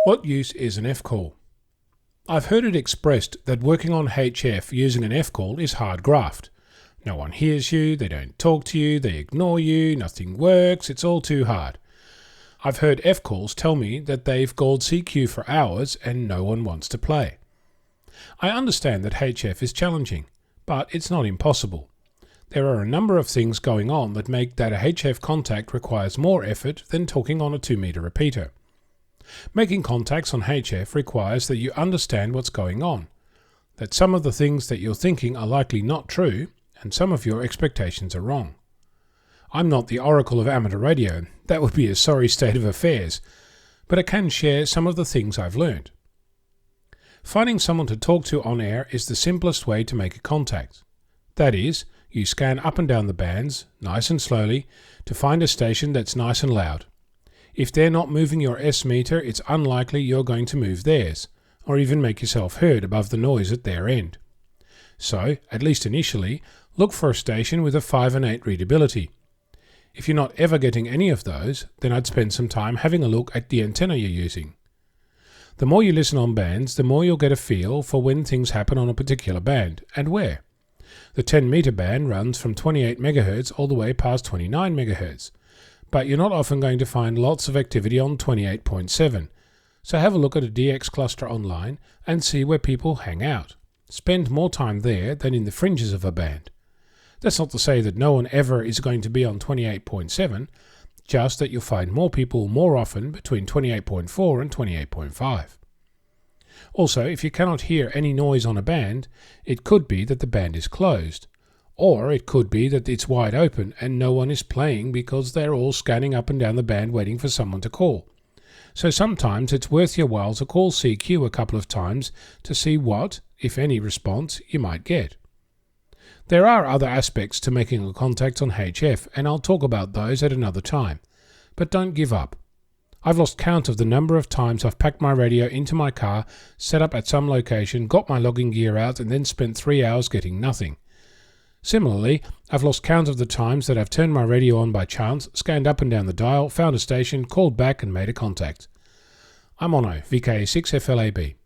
What use is an F-call? I've heard it expressed that working on HF using an F-call is hard graft. No one hears you, they don't talk to you, they ignore you, nothing works, it's all too hard. I've heard F-calls tell me that they've called CQ for hours and no one wants to play. I understand that HF is challenging, but it's not impossible. There are a number of things going on that make that a HF contact requires more effort than talking on a 2-meter repeater. Making contacts on HF requires that you understand what's going on, that some of the things that you're thinking are likely not true, and some of your expectations are wrong. I'm not the oracle of amateur radio, that would be a sorry state of affairs, but I can share some of the things I've learned. Finding someone to talk to on air is the simplest way to make a contact. That is, you scan up and down the bands, nice and slowly, to find a station that's nice and loud. If they're not moving your S-meter, it's unlikely you're going to move theirs, or even make yourself heard above the noise at their end. So, at least initially, look for a station with a 5 and 8 readability. If you're not ever getting any of those, then I'd spend some time having a look at the antenna you're using. The more you listen on bands, the more you'll get a feel for when things happen on a particular band, and where. The 10-meter band runs from 28 MHz all the way past 29 MHz. But you're not often going to find lots of activity on 28.7, so have a look at a DX cluster online and see where people hang out. Spend more time there than in the fringes of a band. That's not to say that no one ever is going to be on 28.7, just that you'll find more people more often between 28.4 and 28.5. Also, if you cannot hear any noise on a band, it could be that the band is closed. Or it could be that it's wide open and no one is playing because they're all scanning up and down the band waiting for someone to call. So sometimes it's worth your while to call CQ a couple of times to see what, if any, response you might get. There are other aspects to making a contact on HF, and I'll talk about those at another time. But don't give up. I've lost count of the number of times I've packed my radio into my car, set up at some location, got my logging gear out, and then spent 3 hours getting nothing. Similarly, I've lost count of the times that I've turned my radio on by chance, scanned up and down the dial, found a station, called back and made a contact. I'm Onno, VK6FLAB.